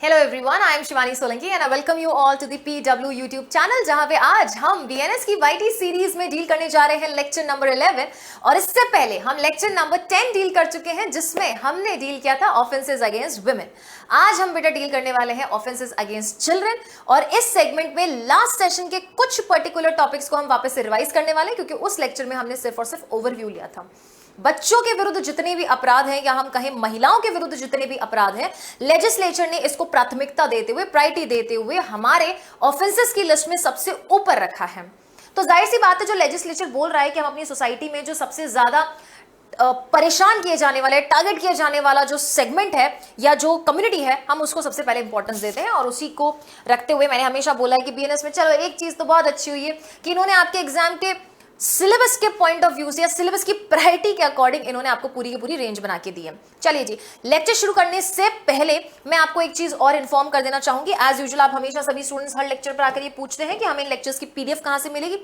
Hello everyone, I am Shivani Solanki and I welcome you all to the PW YouTube channel, जहां पे आज हम BNS की वाईटी सीरीज में डील करने जा रहे हैं लेक्चर नंबर 11। और इससे पहले हम लेक्चर नंबर 10 डील कर चुके हैं, जिसमें हमने डील किया था ऑफेंसेस अगेंस्ट वुमेन। आज हम बेटा डील करने वाले हैं ऑफेंसेस अगेंस्ट चिल्ड्रन, और इस सेगमेंट में लास्ट सेशन के कुछ पर्टिकुलर टॉपिक्स को हम वापस से रिवाइज करने वाले हैं, क्योंकि उस लेक्चर में हमने सिर्फ और सिर्फ ओवरव्यू लिया था। बच्चों के विरुद्ध जितने भी अपराध हैं, या हम कहें महिलाओं के विरुद्ध जितने भी अपराध हैं, लेजिस्लेचर ने इसको प्राथमिकता देते हुए, प्रायोरिटी देते हुए हमारे ऑफेंसेस की लिस्ट में सबसे ऊपर रखा है। तो जाहिर सी बात है, जो लेजिस्लेचर बोल रहा है कि हम अपनी सोसाइटी में जो सबसे ज्यादा परेशान किए जाने वाले, टारगेट किए जाने वाला जो सेगमेंट है या जो कम्युनिटी है, हम उसको सबसे पहले इंपॉर्टेंस देते हैं। और उसी को रखते हुए मैंने हमेशा बोला है कि बीएनएस में चलो एक चीज तो बहुत अच्छी हुई है कि इन्होंने आपके एग्जाम के सिलेबस के पॉइंट ऑफ व्यू से या सिलेबस की प्रायोरिटी के अकॉर्डिंग इन्होंने आपको पूरी की पूरी रेंज बना के दी है। चलिए जी, लेक्चर शुरू करने से पहले मैं आपको एक चीज और इन्फॉर्म कर देना चाहूंगी। एज यूजुअल आप हमेशा सभी स्टूडेंट्स हर लेक्चर पर आकर ये पूछते हैं कि हमें इन लेक्चर्स की पीडीएफ कहां से मिलेगी।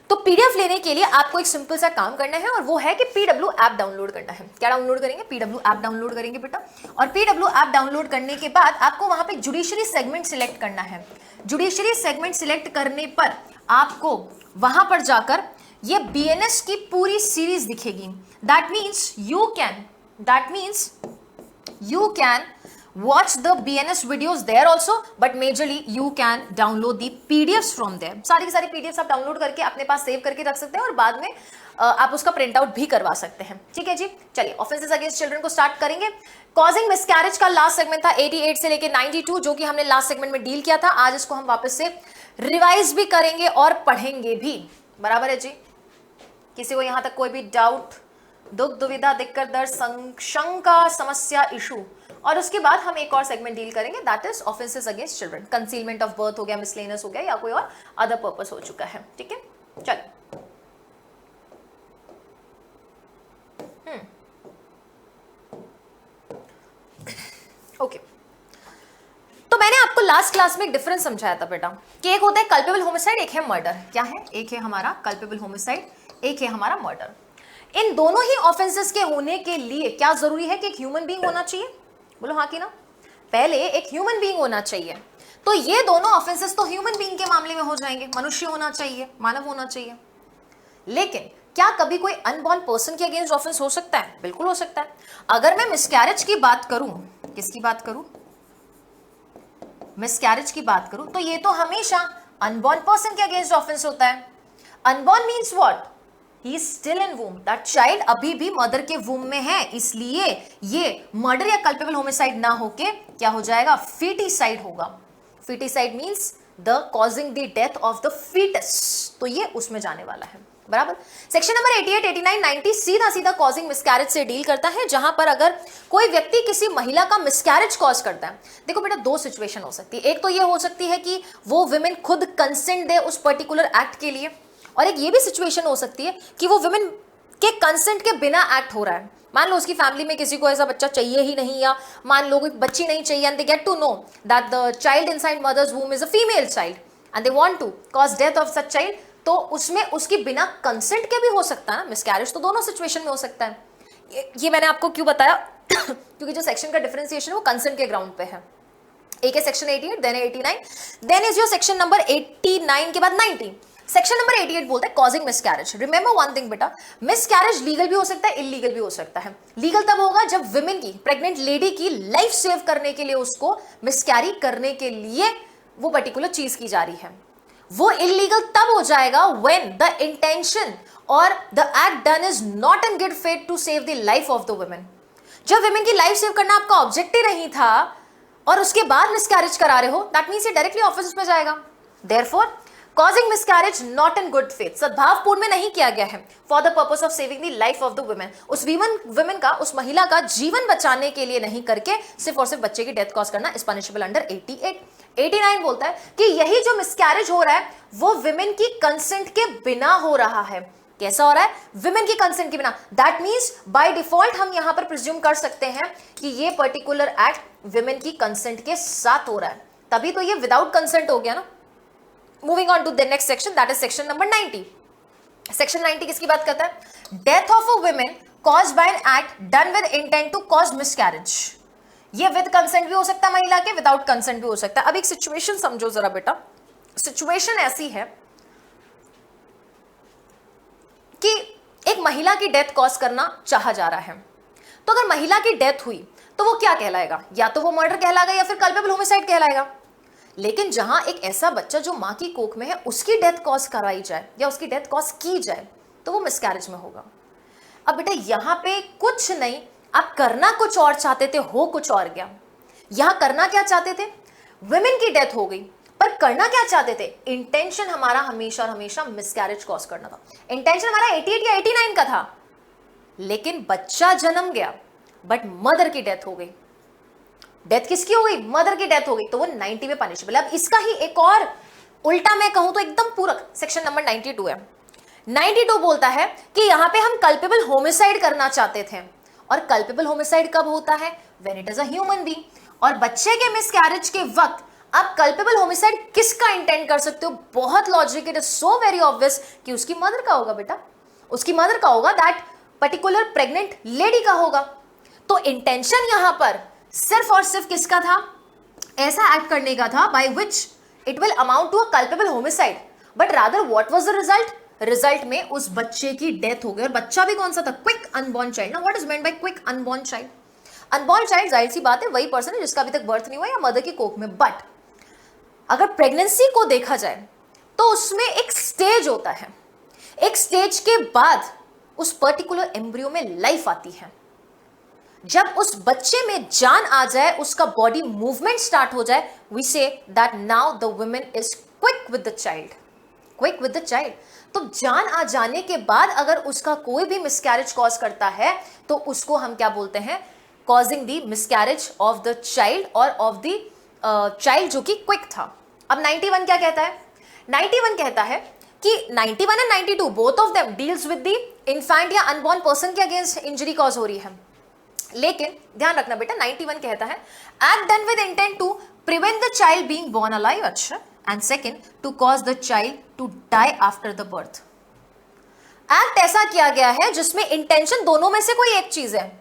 तो पीडीएफ लेने के लिए आपको एक सिंपल सा काम करना है, और वो है कि पीडब्ल्यू ऐप डाउनलोड करना है। क्या डाउनलोड करेंगे? पीडब्ल्यू ऐप डाउनलोड करेंगे बेटा। और पीडब्ल्यू ऐप डाउनलोड करने के बाद आपको वहां पे जुडिशरी सेगमेंट सिलेक्ट करना है। जुडिशरी सेगमेंट सिलेक्ट करने पर आपको वहां पर जाकर ये बीएनएस की पूरी सीरीज दिखेगी। That means you can watch the BNS videos there also, but majorly you can download the PDFs from there। सारी की सारी PDFs आप डाउनलोड करके अपने पास सेव करके रख सकते हैं, और बाद में आप उसका प्रिंट आउट भी करवा सकते हैं। ठीक है जी, चलिए ऑफेंसेस अगेंस्ट चिल्ड्रन को स्टार्ट करेंगे। कॉजिंग मिसकैरेज का लास्ट सेगमेंट था 88 से लेके 92, जो कि हमने लास्ट सेगमेंट में डील किया था। आज इसको हम वापस से रिवाइज भी करेंगे और पढ़ेंगे भी। बराबर है जी? किसी को यहां तक कोई भी डाउट, दुख, दुविधा, दिक्कत, दर्द, शंका, समस्या, इशू? और उसके बाद हम एक और सेगमेंट डील करेंगे, that is offences against children. Concealment of birth हो गया, मिसलेनियस हो गया, या कोई और अदर पर्पस हो चुका है। ठीक है, चलिए। ओके, तो मैंने आपको लास्ट क्लास में एक डिफरेंस समझाया था बेटा कि एक होता है कल्पेबल होमिसाइड, एक है मर्डर। क्या है? एक है हमारा कल्पेबल होमिसाइड, एक है हमारा मर्डर। इन दोनों ही ऑफेंसेस के होने के लिए क्या जरूरी है कि एक ह्यूमन बीइंग होना चाहिए? बोलो हाँ कि ना। पहले एक ह्यूमन बीइंग होना चाहिए। तो ये दोनों ऑफेंसेस तो ह्यूमन बीइंग के मामले में हो जाएंगे, मनुष्य होना चाहिए, मानव होना चाहिए। लेकिन क्या कभी कोई अनबॉर्न पर्सन के अगेंस्ट ऑफेंस हो सकता है? बिल्कुल हो सकता है। अगर मैं मिसकैरेज की बात करूं, किसकी बात करूं? मिसकैरेज की बात करूं, तो ये तो हमेशा अनबॉर्न पर्सन के अगेंस्ट ऑफेंस होता है। Unborn means what? He is still in womb, that child अभी भी मदर के वूम में है, इसलिए ये मर्डर या कल्पेबल होमिसाइड ना होके क्या हो जाएगा? फीटिसाइड होगा। Foeticide means the causing the death of the foetus, तो ये उसमें जाने वाला है। बराबर। सेक्शन नंबर 88, 89, 90 सीधा सीधा कॉजिंग मिसकैरेज से डील करता है, जहां पर अगर कोई व्यक्ति किसी महिला का मिसकैरेज कॉज करता है। देखो बेटा, दो सिचुएशन हो सकती है। एक तो ये हो सकती है कि वो विमेन खुद कंसेंट दे उस पर्टिकुलर एक्ट के लिए, और एक ये भी सिचुएशन हो सकती है कि वो विमेन के कंसेंट के बिना एक्ट हो रहा है। मान लो उसकी फैमिली में किसी को ऐसा बच्चा चाहिए ही नहीं, या मान लो कोई बच्ची नहीं चाहिए, and they get to know that the child inside mother's womb is a female child and they want to cause death of such child, तो उसमें उसकी बिना कंसेंट के भी हो सकता है ना मिसकैरेज। तो दोनों सिचुएशन में हो सकता है। ये मैंने आपको क्यों बताया? क्योंकि जो सेक्शन का डिफरेंशिएशन है वो कंसेंट के ग्राउंड पे है। एक है section 88, then 89, then is your section number 89 के बाद 90। सेक्शन नंबर 88 बोलता है causing miscarriage. Remember one thing बेटा, मिसकैरेज लीगल भी हो सकता है, इलीगल भी हो सकता है। लीगल तब होगा जब विमेन की, प्रेग्नेंट लेडी की लाइफ सेव करने के लिए, उसको मिसकैरी करने के लिए वो पर्टिकुलर चीज की जा रही है। वो इलीगल तब हो जाएगा व्हेन द इंटेंशन और the act done is not in good faith to save the life of the women. जब विमेन की लाइफ सेव करना आपका ऑब्जेक्टिव नहीं था और उसके बाद मिसकैरेज करा रहे हो, दैट मींस ये डायरेक्टली ऑफेंस में जाएगा। Therefore causing miscarriage not in good faith, सद्भावपूर्ण में नहीं किया गया है, for the purpose of saving the life of the women, उस विमेन का, उस महिला का जीवन बचाने के लिए नहीं करके सिर्फ और सिर्फ बच्चे की डेथ कॉज करना इज पनिशेबल अंडर 88। 89 बोलता है कि यही जो मिसकैरेज हो रहा है वो विमेन की कंसेंट के बिना हो रहा है। कैसा हो रहा है? विमेन की कंसेंट के बिना। दैट मींस बाय डिफॉल्ट हम यहां पर प्रिज्यूम कर सकते हैं कि ये पर्टिकुलर एक्ट विमेन की कंसेंट के साथ हो रहा है, तभी तो ये विदाउट कंसेंट हो गया ना। Moving on to the next section, that is section number 90। Section 90 किसकी बात करता है? Death of a women caused by an act done with intent to cause miscarriage. ये विद कंसेंट भी हो सकता है महिला के, विदाउट कंसेंट भी हो सकता है। अब एक सिचुएशन समझो जरा बेटा, सिचुएशन ऐसी है कि एक महिला की डेथ कॉज करना चाहा जा रहा है, तो अगर महिला की डेथ हुई तो वो क्या कहलाएगा, या तो वो मर्डर कहलाएगा या फिर कल्पेबल होमिसाइड कहलाएगा। लेकिन जहां एक ऐसा बच्चा जो मां की कोख में है उसकी डेथ कॉज कराई जाए या उसकी डेथ कॉज की जाए तो वो मिसकैरेज में होगा। अब बेटा यहां पे कुछ नहीं, आप करना कुछ और चाहते थे, हो कुछ और गया। यहां करना क्या चाहते थे, विमेन की डेथ हो गई, पर करना क्या चाहते थे, इंटेंशन हमारा हमेशा और हमेशा मिसकैरेज कॉज करना था। इंटेंशन हमारा 88 या 89 का था, लेकिन बच्चा जन्म गया बट मदर की डेथ हो गई। डेथ किसकी हो गई, मदर की डेथ हो गई, तो वो 90 में पनिशेबल है। अब इसका ही एक और उल्टा मैं कहूं तो एकदम पूरक सेक्शन नंबर 92 है। 92 बोलता है कि यहां पे हम कल्पेबल होमिसाइड करना चाहते थे, और कल्पेबल होमिसाइड कब होता है, when it is a human being. और बच्चे के मिसकैरेज के वक्त आप कल्पेबल होमिसाइड किसका इंटेंड कर सकते हो, बहुत logic, it is so very obvious कि उसकी मदर का होगा बेटा, उसकी मदर का होगा, दैट पर्टिकुलर प्रेग्नेंट लेडी का होगा। तो इंटेंशन यहां पर सिर्फ और सिर्फ किसका था, ऐसा एक्ट करने का था by which it will amount to a culpable homicide, but rather what was the result, result में उस बच्चे की डेथ हो गई। और बच्चा भी कौन सा था, क्विक अनबॉर्न चाइल्ड। ना what is meant by quick unborn child, unborn child जाहिर सी बात है वही पर्सन है जिसका अभी तक बर्थ नहीं हुआ या मदर की कोख में। बट अगर प्रेगनेंसी को देखा जाए तो उसमें एक स्टेज होता है, एक स्टेज के बाद उस पर्टिकुलर एम्ब्रियो में लाइफ आती है। जब उस बच्चे में जान आ जाए, उसका बॉडी मूवमेंट स्टार्ट हो जाए, we say that now the woman is quick with the child, quick with the child. तो जान आ जाने के बाद अगर उसका कोई भी मिसकैरेज कॉज करता है तो उसको हम क्या बोलते हैं, causing the miscarriage of the child और ऑफ द चाइल्ड जो कि क्विक था। अब 91 क्या कहता है, 91 कहता है कि 91 and 92 both of them deals with the infant या अनबॉर्न पर्सन के अगेंस्ट इंजरी कॉज हो रही है। लेकिन ध्यान रखना बेटा, 91 कहता है act done with intent to prevent the child being born alive, अच्छा, and second to cause the child to die after the birth. Act ऐसा किया गया है जिसमें इंटेंशन दोनों में से कोई एक चीज है,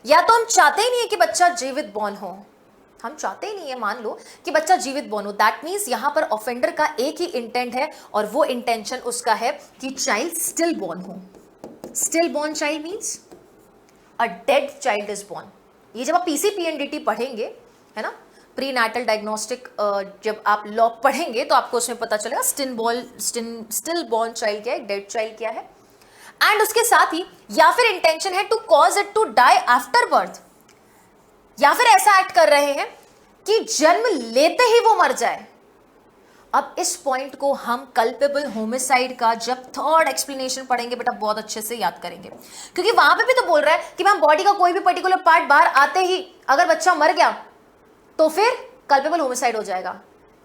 या तो हम चाहते ही नहीं है कि बच्चा जीवित बॉर्न हो, हम चाहते ही नहीं है, मान लो कि बच्चा जीवित बॉर्न हो, दैट मीन्स यहां पर ऑफेंडर का एक ही इंटेंट है और वो इंटेंशन उसका है कि चाइल्ड स्टिल बॉर्न हो। Still born child means a dead child is born. ये जब आप पीसीपीएनडीटी पढ़ेंगे, है ना, प्री नाटल डायग्नोस्टिक, जब आप लॉ पढ़ेंगे तो आपको उसमें पता चलेगा स्टिल बॉर्न चाइल्ड क्या है, डेड चाइल्ड क्या है। एंड उसके साथ ही या फिर इंटेंशन है to cause it to die after birth, या फिर ऐसा एक्ट कर रहे हैं कि जन्म लेते ही वो मर जाए। अब इस पॉइंट को हम कल्पेबल होमिसाइड का जब थर्ड एक्सप्लेनेशन पढ़ेंगे बेटा बहुत अच्छे से याद करेंगे, क्योंकि वहां पे भी तो बोल रहा है कि मैम बॉडी का कोई भी पर्टिकुलर पार्ट बाहर आते ही अगर बच्चा मर गया तो फिर कल्पेबल होमिसाइड हो जाएगा।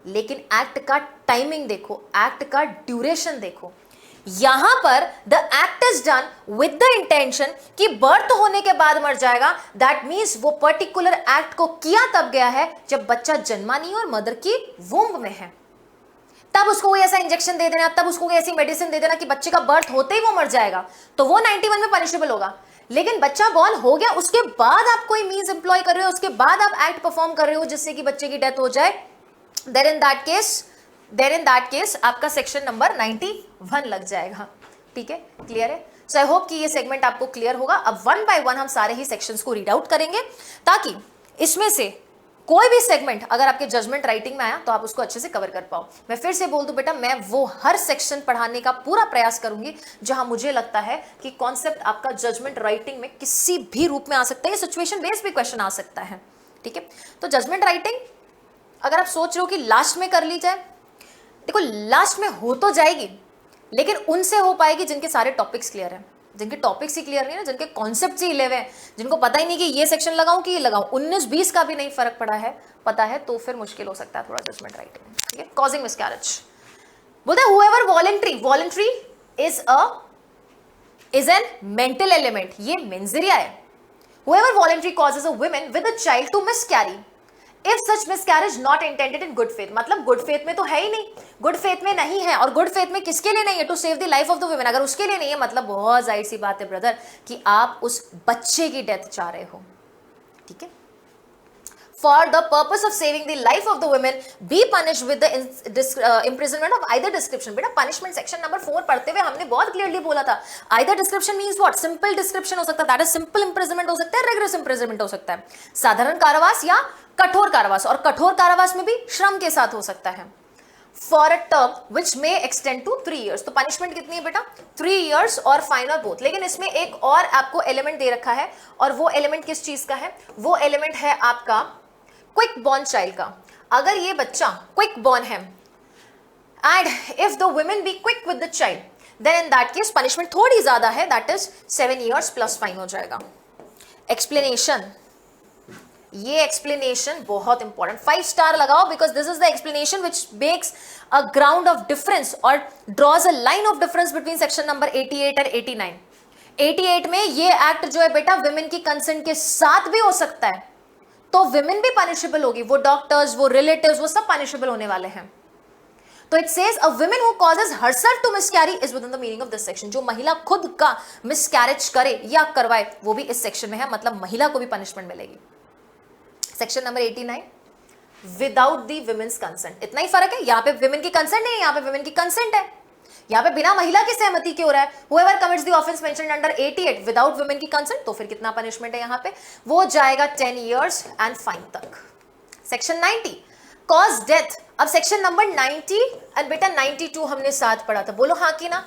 लेकिन एक्ट का टाइमिंग देखो, एक्ट का ड्यूरेशन देखो, यहां पर the act is done with the intention कि बर्थ होने के बाद मर जाएगा। दैट मीन्स वो पर्टिकुलर एक्ट को किया तब गया है जब बच्चा जन्मा नहीं और मदर की वूम्ब में है, तब उसको कोई ऐसा इंजेक्शन दे देना, तब उसको कोई ऐसी मेडिसिन दे देना कि बच्चे का बर्थ होते ही वो मर जाएगा, तो वो 91 में पनिशेबल होगा। लेकिन बच्चा बॉर्न हो गया, उसके बाद आप कोई मीन्स एम्प्लॉय कर रहे हो, उसके बाद आप एक्ट परफॉर्म कर रहे हो जिससे कि बच्चे की डेथ हो जाए, देन इन दैट केस आपका सेक्शन नंबर 91 लग जाएगा। ठीक है, क्लियर है। सो आई होप कि ये सेगमेंट आपको क्लियर होगा। अब वन बाय वन हम सारे ही सेक्शंस को रीड आउट करेंगे ताकि इसमें से कोई भी सेगमेंट अगर आपके जजमेंट राइटिंग में आया तो आप उसको अच्छे से कवर कर पाओ। मैं फिर से बोल दूं बेटा, मैं वो हर सेक्शन पढ़ाने का पूरा प्रयास करूंगी जहां मुझे लगता है कि कॉन्सेप्ट आपका जजमेंट राइटिंग में किसी भी रूप में आ सकता है, सिचुएशन बेस्ड भी क्वेश्चन आ सकता है। ठीक है, तो जजमेंट राइटिंग अगर आप सोच रहे हो कि लास्ट में कर ली जाए, देखो लास्ट में हो तो जाएगी लेकिन उनसे हो पाएगी जिनके सारे टॉपिक्स क्लियर हैं। जिनके टॉपिक्स ही क्लियर नहीं है, जिनके कॉन्सेप्ट्स ही 11 हैं, जिनको पता ही नहीं कि ये सेक्शन लगाऊं कि ये लगाऊं, 19-20 का भी नहीं फर्क पता है तो फिर मुश्किल हो सकता है थोड़ा जजमेंट राइटिंग में। ठीक है, कॉजिंग मिसकैरेज बोलते हैं whoever voluntary is an mental element, ये मेंजरिया है। Whoever voluntary causes a woman with a child to miscarry if such miscarriage not intended in good faith, मतलब गुड फेथ में तो है ही नहीं, गुड फेथ में नहीं है। और गुड फेथ में किसके लिए नहीं है, to save the life of the women, अगर उसके लिए नहीं है मतलब बहुत जाहिर सी बात है ब्रदर कि आप उस बच्चे की डेथ चाह रहे हो। ठीक है, for the purpose of saving the life of the women be punished with the imprisonment of either description. बेटा punishment section number 4 पढ़ते हुए हमने बहुत clearly बोला था either description means what, simple description हो सकता है, that is simple imprisonment हो सकता है, rigorous imprisonment हो सकता है, साधारण कारावास या कठोर कारावास, और कठोर कारावास में भी श्रम के साथ हो सकता है for a term which may extend to 3 years. तो punishment कितनी है बेटा, 3 years और fine और both. लेकिन इसमें एक और आपको element दे रखा है, और वो element किस चीज का है, वो element है आपका क्विक बॉर्न चाइल्ड का. अगर ये बच्चा क्विक बॉर्न है and if the women be quick with the child, then in that case punishment थोड़ी ज्यादा है, that is 7 years plus fine हो जाएगा. एक्सप्लेनेशन, ये एक्सप्लेनेशन बहुत इंपॉर्टेंट, 5 स्टार लगाओ, because this is the explanation which makes a ground of difference और draws a line of difference between section number 88 और 89. 88 में ये एक्ट जो है बेटा विमेन की कंसेंट के साथ भी हो सकता है, तो विमेन भी पनिशेबल होगी, वो डॉक्टर्स, वो रिलेटिव्स, वो सब पनिशेबल होने वाले हैं. तो it says a woman who causes herself to miscarry is within the meaning of this section. जो महिला खुद का मिसकैरेज करे या करवाए वो भी इस सेक्शन में है, मतलब महिला को भी पनिशमेंट मिलेगी. Section number 89 without the women's consent, इतना ही फर्क है, यहाँ पे विमेन की कंसेंट नहीं है, यहाँ पे विमेन की कंसेंट है. यहाँ पे बिना महिला की सहमति के हो रहा है. Whoever commits the offense mentioned under 88 without women की consent, तो फिर कितना पनिशमेंट है यहाँ पे, वो जाएगा 10 years एंड फाइन तक. Section 90 cause death. अब सेक्शन नंबर 90 एंड बेटा 92 हमने साथ पढ़ा था, बोलो हाँ कि ना.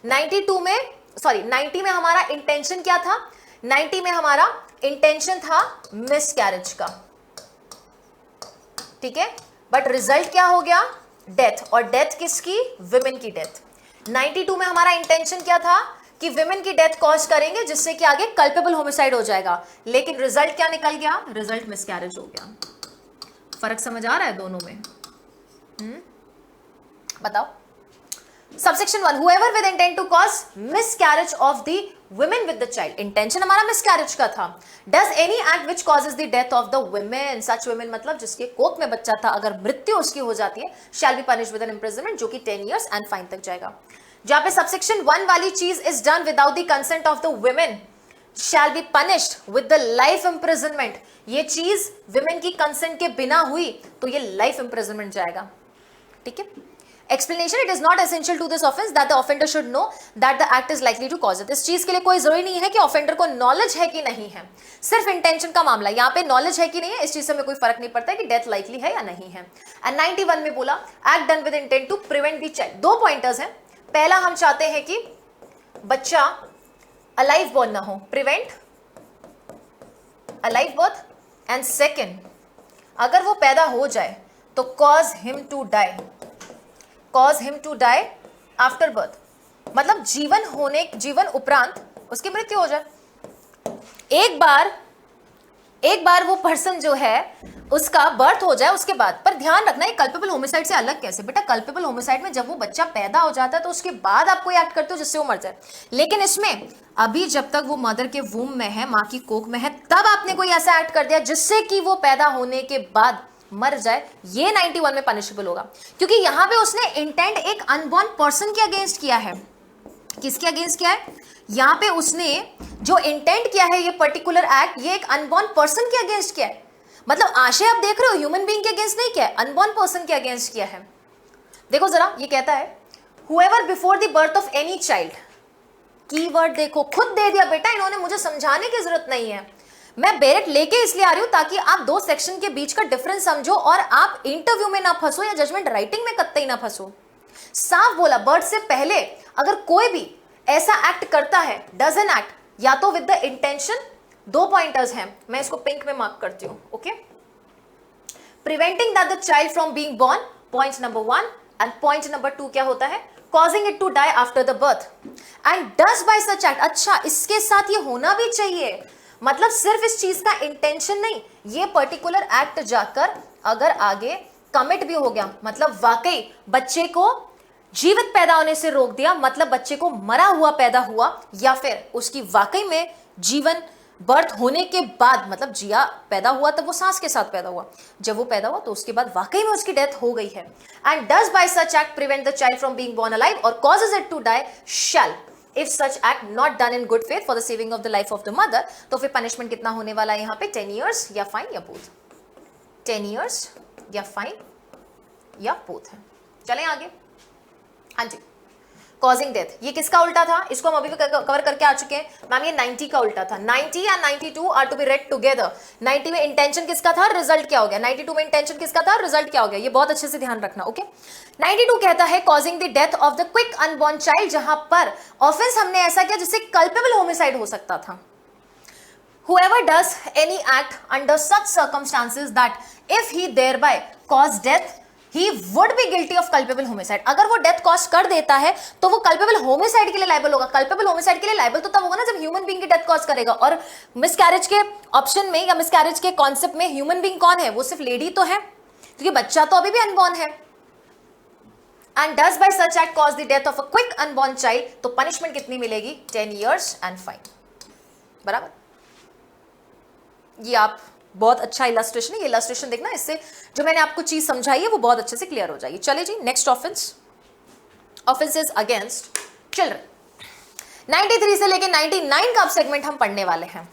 92 में, सॉरी 90 में हमारा इंटेंशन क्या था, 90 में हमारा इंटेंशन था मिसकैरेज का, ठीक है, बट रिजल्ट क्या हो गया, डेथ. और डेथ किसकी, विमेन की डेथ. 92 में हमारा इंटेंशन क्या था कि विमेन की डेथ कॉज करेंगे जिससे कि आगे कल्पेबल होमिसाइड हो जाएगा, लेकिन रिजल्ट क्या निकल गया, रिजल्ट मिसकैरेज हो गया. फर्क समझ आ रहा है दोनों में? बताओ. Subsection 1 whoever with intent to cause miscarriage of the women with the child, intention हमारा मिसकैरेज का था. does any act which causes the death of the women, such women मतलब जिसके कोख में बच्चा था, अगर मृत्यु उसकी हो जाती है, shall be punished with an imprisonment, जो कि 10 years and fine तक जाएगा. जहां पे सबसेक्शन 1 वाली चीज is done without the consent of the women shall be punished with the life imprisonment, ये चीज women की कंसेंट के बिना हुई तो ये लाइफ imprisonment जाएगा. ठीक है. Explanation, it is not essential to this offense that the offender should know that the act is likely to cause it. इस चीज के लिए कोई जरूरी नहीं है कि ऑफेंडर को नॉलेज है कि नहीं है, सिर्फ इंटेंशन का मामला. यहाँ पे नॉलेज है कि नहीं है इस चीज से हमें कोई फर्क नहीं पड़ता है कि डेथ लाइकली है या नहीं है. एंड 91 में बोला act done with intent to prevent the child. 2 pointers हैं. पहला हम चाहते हैं कि बच्चा अलाइव बॉर्न ना हो, prevent alive birth. And second, अगर वो पैदा हो जाए तो cause him to die, cause him to die after birth, मतलब जीवन उपरांत उसकी मृत्यु हो जाए. एक बार वो पर्सन जो है उसका बर्थ हो जाए उसके बाद. पर ध्यान रखना, ये कल्पेबल होमिसाइड से अलग कैसे बेटा, कल्पेबल होमिसाइड में जब वो बच्चा पैदा हो जाता है तो उसके बाद आप कोई एक्ट करते हो जिससे वो मर जाए, लेकिन इसमें अभी जब तक वो मदर के वूम में है, माँ की कोख में है, तब आपने कोई ऐसा एक्ट कर दिया जिससे कि वो पैदा होने के बाद मर जाए, ये 91 में पनिशेबल होगा. क्योंकि यहां पे उसने इंटेंट एक अनबॉर्न पर्सन के अगेंस्ट किया है. किसके अगेंस्ट किया है, यहां पे उसने जो इंटेंट किया है ये पर्टिकुलर एक्ट, ये एक अनबॉर्न पर्सन के अगेंस्ट किया है. मतलब आशय आप देख रहे हो, ह्यूमन बीइंग के अगेंस्ट नहीं किया है, अनबॉर्न पर्सन के अगेंस्ट किया है. देखो जरा, ये कहता है whoever before the birth of any child, keyword देखो, खुद दे दिया बेटा इन्होंने, मुझे समझाने की जरूरत नहीं है. मैं बेरेट लेके इसलिए आ रही हूं ताकि आप 2 सेक्शन के बीच का डिफरेंस समझो और आप इंटरव्यू में ना फंसो या जजमेंट राइटिंग में कतई ना फंसो. साफ बोला, बर्थ से पहले अगर कोई भी ऐसा एक्ट करता है, डज एन एक्ट, या तो विद द इंटेंशन, 2 पॉइंटर्स हैं, मैं इसको पिंक में मार्क करती हूं. Okay, preventing that the child from being born, point number 1, and point number 2 क्या होता है, causing it to die after the birth and does by such act. अच्छा, इसके साथ ये होना भी चाहिए, मतलब सिर्फ इस चीज का इंटेंशन नहीं, ये पर्टिकुलर एक्ट जाकर अगर आगे कमिट भी हो गया, मतलब वाकई बच्चे को जीवित पैदा होने से रोक दिया, मतलब बच्चे को मरा हुआ पैदा हुआ, या फिर उसकी वाकई में जीवन बर्थ होने के बाद, मतलब जिया पैदा हुआ तब वो सांस के साथ पैदा हुआ, जब वो पैदा हुआ तो उसके बाद वाकई में उसकी डेथ हो गई है. And does by such act prevent the child from being born alive और causes it to die shall, if such act not done in good faith for the saving of the life of the mother, तो फिर punishment कितना होने वाला है यहाँ पे, 10 years या फाइन या बोथ. 10 years या फाइन या बोथ है। चलें आगे। हाँ जी, कॉजिंग डेथ, ये किसका उल्टा था? इसको हम अभी भी कवर करके आ चुके हैं मैम। ये 90 का उल्टा था। 90 and 92 are to be read together. 90 में इंटेंशन किसका था, रिजल्ट क्या हो गया? 92 में इंटेंशन किसका था, रिजल्ट क्या हो गया? ये बहुत अच्छे से ध्यान रखना, ओके। 92 कहता है causing the death of the quick unborn child, जहां पर ऑफेंस हमने ऐसा किया जिससे कल्पेबल होमिसाइड हो सकता था। Whoever does any act under such circumstances that if he thereby cause death, he would be guilty of culpable homicide। अगर वो डेथ कॉज कर देता है तो वो कल्पेबल होमिसाइड के लिए लाइबल होगा। कल्पेबल होमिसाइड के लिए लाइबल तो तब होगा ना जब ह्यूमन बीइंग की डेथ कॉज करेगा। और मिसकैरेज के ऑप्शन में या मिसकैरेज के कॉन्सेप्ट में ह्यूमन बीइंग कौन है? वो सिर्फ लेडी तो है, क्योंकि बच्चा तो अभी भी अनबॉर्न है। And does by such act cause the death of a quick unborn child, तो पनिशमेंट कितनी मिलेगी? 10 years एंड फाइन। बराबर। ये आप बहुत अच्छा इलस्ट्रेशन है, ये इलस्ट्रेशन देखना, इससे जो मैंने आपको चीज समझाई है वो बहुत अच्छे से क्लियर हो जाएगी। चलिए जी, next offence, offences against children. 93 से लेके 99 का अब सेगमेंट हम पढ़ने वाले हैं।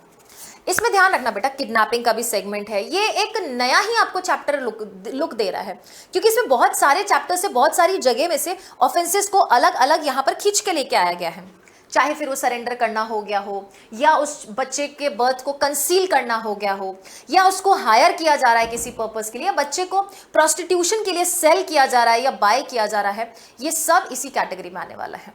इसमें ध्यान रखना बेटा, किडनैपिंग का भी सेगमेंट है। ये एक नया ही आपको चैप्टर लुक दे रहा है, क्योंकि इसमें बहुत सारे चैप्टर से, बहुत सारी जगह में से ऑफेंसेस को अलग अलग यहां पर खींच के लेके आया गया है। चाहे फिर वो सरेंडर करना हो गया हो, या उस बच्चे के बर्थ को कंसील करना हो गया हो, या उसको हायर किया जा रहा है किसी पर्पस के लिए, या बच्चे को प्रोस्टिट्यूशन के लिए सेल किया जा रहा है या बाय किया जा रहा है, ये सब इसी कैटेगरी में आने वाला है।